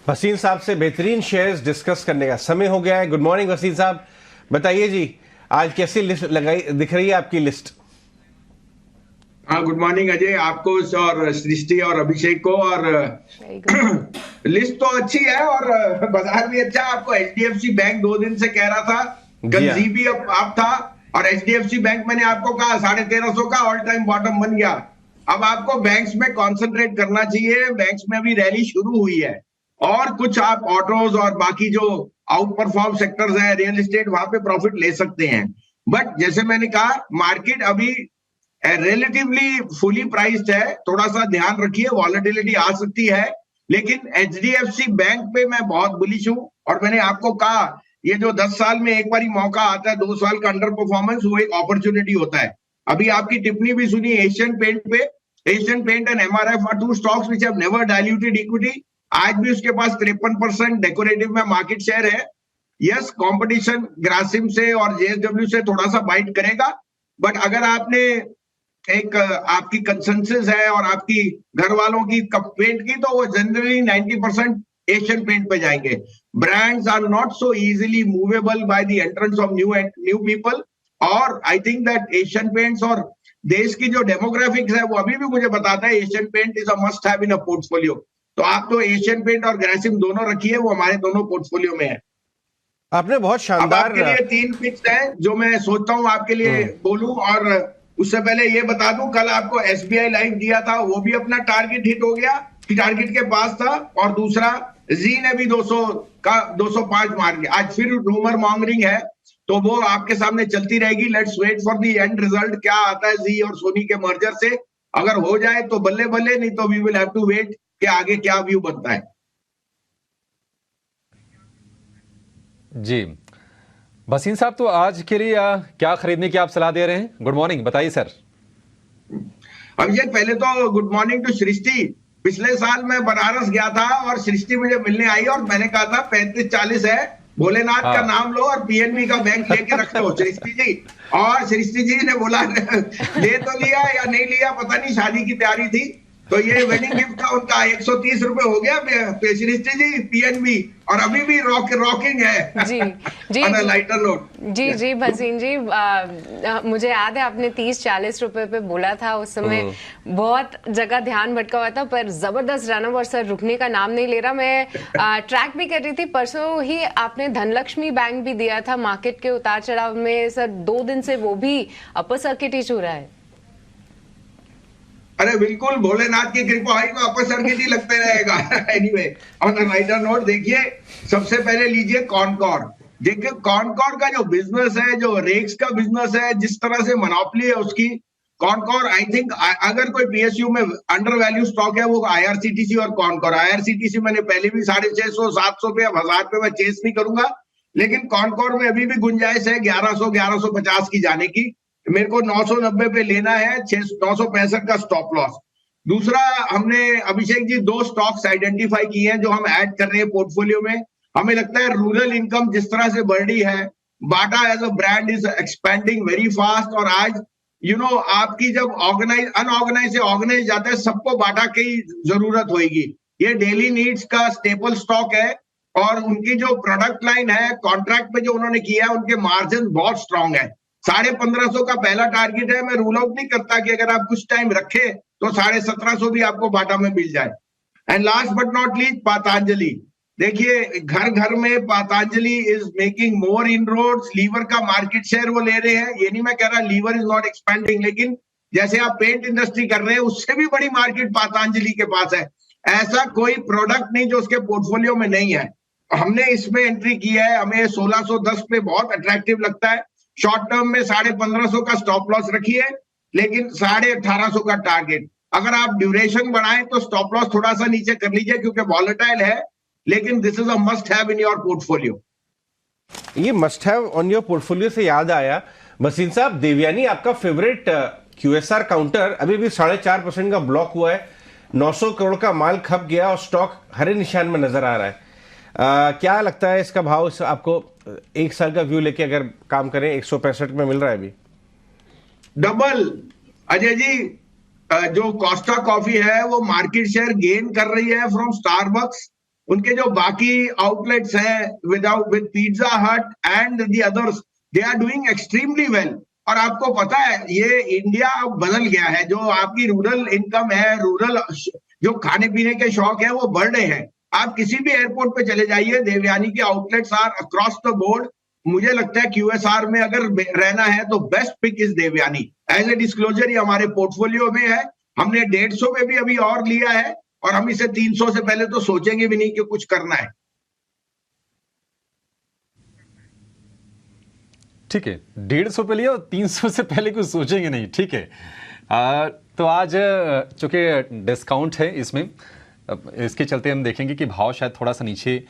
वसीम साहब से बेहतरीन शेयर्स डिस्कस करने का समय हो गया है। गुड मॉर्निंग वसीम साहब, बताइए जी, आज कैसी लिस्ट लगाई दिख रही है आपकी लिस्ट? हाँ, गुड मॉर्निंग अजय, आपको और सृष्टि और अभिषेक को। और लिस्ट तो अच्छी है और बाजार भी अच्छा है। आपको एचडीएफसी बैंक 2 दिन से कह रहा था, जी कल हाँ। जीबी आप था, और एचडीएफसी बैंक मैंने आपको कहा 1350 का ऑल टाइम बॉटम बन गया। अब आपको बैंक्स में कंसंट्रेट करना चाहिए। बैंक्स में अभी रैली शुरू हुई है, और कुछ आप ऑटोज और बाकी जो आउट परफॉर्म सेक्टर्स हैं, रियल एस्टेट, वहां पे प्रॉफिट ले सकते हैं। बट जैसे मैंने कहा, मार्केट अभी रिलेटिवली फुली प्राइस्ड है। थोड़ा सा ध्यान रखिए, वॉलेटिलिटी आ सकती है, लेकिन एचडीएफसी बैंक पे मैं बहुत बुलिश हूं। और मैंने आपको कहा, ये जो 10 साल में एक बार ही मौका आता है, 2 साल का अंडर परफॉर्मेंस, वो एक अपॉर्चुनिटी होता है। अभी आपकी टिप्पणी भी सुनी एशियन पेंट पे। Asian Paint and MRF are two stocks which have never diluted equity. आज भी उसके पास 53% डेकोरेटिव में मार्केट शेयर है। यस, कंपटीशन ग्रासिम से और जेएसडब्ल्यू से थोड़ा सा बाइट करेगा, बट अगर आपने एक आपकी कंसेंसस है और आपकी घर वालों की पेंट की, तो वो जनरली 90% एशियन पेंट पे जाएंगे। Brands are not so easily movable by the entrance of new people. और I think that Asian Paints और देश की जो डेमोग्राफिक्स है, वो अभी भी मुझे बताता है Asian Paint is a must have in a portfolio. तो आप तो एशियन पेंट और ग्रासिम दोनों रखिए, वो हमारे दोनों पोर्टफोलियो में है। आपने बहुत अब शानदार। आपके लिए 3 पिक्स हैं जो मैं सोचता हूं आपके लिए बोलूं। और उससे पहले ये बता दूं, कल आपको एसबीआई लाइव दिया था, वो भी अपना टारगेट हिट हो गया, टारगेट के पास था। और दूसरा, जी ने भी 200 का 205 मार गया। आज फिर रूमर मॉन्गरिंग है, तो वो आपके सामने चलती रहेगी। Let's wait for the end result, क्या आता है जी और सोनी के मर्जर से। अगर हो जाए तो बल्ले बल्ले, नहीं तो we will have to wait कि आगे क्या व्यू बनता है। जी वसीम साहब, तो आज के लिए क्या खरीदने की आप सलाह दे रहे हैं? गुड मॉर्निंग, बताइए सर। अभिषेक, पहले तो गुड मॉर्निंग टू सृष्टि। पिछले साल मैं बनारस गया था और सृष्टि मुझे मिलने आई, और मैंने कहा था 35-40 है, भोलेनाथ का नाम लो और पीएनबी का बैंक लेके रख लो सृष्टि जी। और सृष्टि जी ने बोला ले तो लिया या नहीं लिया पता नहीं, शादी की तैयारी थी, तो ये वेडिंग गिफ्ट था उनका। 130 रुपए हो गया सृष्टि जी, पीएनबी, और अभी भी रॉकिंग है जी जी लाइटर नोट। जी जी भसीन जी, मुझे याद है आपने 30-40 रुपए पे बोला था उस समय। बहुत जगह ध्यान भटका हुआ था, पर जबरदस्त रनअप, और सर रुकने का नाम नहीं ले रहा। मैं ट्रैक भी कर रही थी। परसों ही आपने धनलक्ष्मी बैंक भी दिया था मार्केट के उतार चढ़ाव में। सर 2 दिन से वो भी अपर सर्किट ही छू रहा है। अरे बिल्कुल, भोलेनाथ की कृपा है तो अपर सर्किट ही लगते रहेगा। Anyway, on a lighter note, देखिए सबसे पहले लीजिए कॉनकॉर। देखिए कॉनकॉर का जो बिजनेस है, जो रेक्स का बिजनेस है, जिस तरह से मोनोपोली है उसकी, कॉनकॉर आई थिंक अगर कोई पीएसयू में अंडर वैल्यू स्टॉक है वो आईआरसीटीसी और कॉनकॉर। आईआरसीटीसी मैंने पहले भी 650-700 पे, अब 1000 पे मैं चेस नहीं करूंगा, लेकिन कॉनकॉर में अभी भी गुंजाइश है 1100-1150 की जाने की। मेरे को 990 पे लेना है, 965 का स्टॉप लॉस। दूसरा, हमने अभिषेक जी 2 स्टॉक्स आइडेंटिफाई किए हैं जो हम ऐड कर रहे हैं पोर्टफोलियो में। हमें लगता है रूरल इनकम जिस तरह से बढ़ रही है, Bata as a brand is expanding very fast. और आज आपकी जब अनऑर्गेनाइज से ऑर्गेनाइज जाता है, सबको बाटा की जरूरत होगी। ये डेली नीड्स का स्टेपल स्टॉक है, और उनकी जो प्रोडक्ट लाइन है, कॉन्ट्रैक्ट पे जो उन्होंने किया है, उनके मार्जिन बहुत स्ट्रांग है। 1550 का पहला टारगेट है। मैं रूल आउट नहीं करता कि अगर आप कुछ टाइम रखे तो 1750 भी आपको बाटा में मिल जाए। And last but not least, Patanjali. देखिए घर घर में Patanjali is making more inroads. Lever का मार्केट शेयर वो ले रहे हैं। ये नहीं मैं कह रहा लीवर इज नॉट एक्सपेंडिंग, लेकिन जैसे आप पेंट इंडस्ट्री कर रहे हैं, उससे भी बड़ी मार्केट पतंजलि के पास है। ऐसा कोई प्रोडक्ट नहीं जो उसके पोर्टफोलियो में नहीं है। हमने इसमें एंट्री किया है, हमें 1610 पे बहुत अट्रैक्टिव लगता है। शॉर्ट टर्म में 1550 का स्टॉप लॉस रखिए, लेकिन 1850 का टारगेट। अगर आप ड्यूरेशन बढ़ाएं तो स्टॉप लॉस थोड़ा सा नीचे कर लीजिए, क्योंकि वॉलेटाइल है, लेकिन this is a must have in your portfolio. ये must have on your portfolio से याद आया, वसीम साहब, देवयानी आपका फेवरेट क्यूएसआर काउंटर अभी भी 4.5% का ब्लॉक हुआ है। 900 करोड़ का माल खप गया और स्टॉक हरे निशान में नजर आ रहा है। क्या लगता है इसका भाव आपको? 1 साल का व्यू लेके अगर काम करें, 165 में मिल रहा है अभी। डबल अजय जी, जो कोस्टा कॉफी है वो मार्केट शेयर गेन कर रही है फ्रॉम स्टारबक्स। उनके जो बाकी आउटलेट्स हैं with Pizza Hut and the others, they are doing extremely well. और आपको पता है ये इंडिया अब बदल गया है, जो आपकी रूरल इनकम है, रूरल जो खाने पीने के शौक है वो बढ़ रहे हैं। आप किसी भी एयरपोर्ट पे चले जाइए, देवयानी के outlets are across the board. मुझे लगता है QSR में अगर रहना है तो best pick is Devyani. As a disclosure ये हमारे पोर्टफोलियो में है, हमने 150 में भी अभी और लिया है, और हम इसे 300 से पहले तो सोचेंगे भी नहीं कि कुछ करना है। ठीक है, 150 पे लिया और 300 से पहले कुछ सोचेंगे नहीं। ठीक है, तो आज चूंकि डिस्काउंट है इसमें, इसके चलते हम देखेंगे कि भाव शायद थोड़ा सा नीचे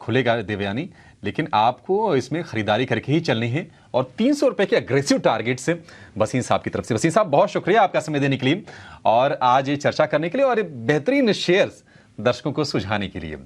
खुलेगा देवयानी, लेकिन आपको इसमें खरीदारी करके ही चलनी है और 300 रुपए के अग्रेसिव टारगेट से वसीम साहब की तरफ से। वसीम साहब बहुत शुक्रिया आपका समय देने के लिए और आज ये चर्चा करने के लिए और बेहतरीन शेयर्स दर्शकों को सुझाने के लिए।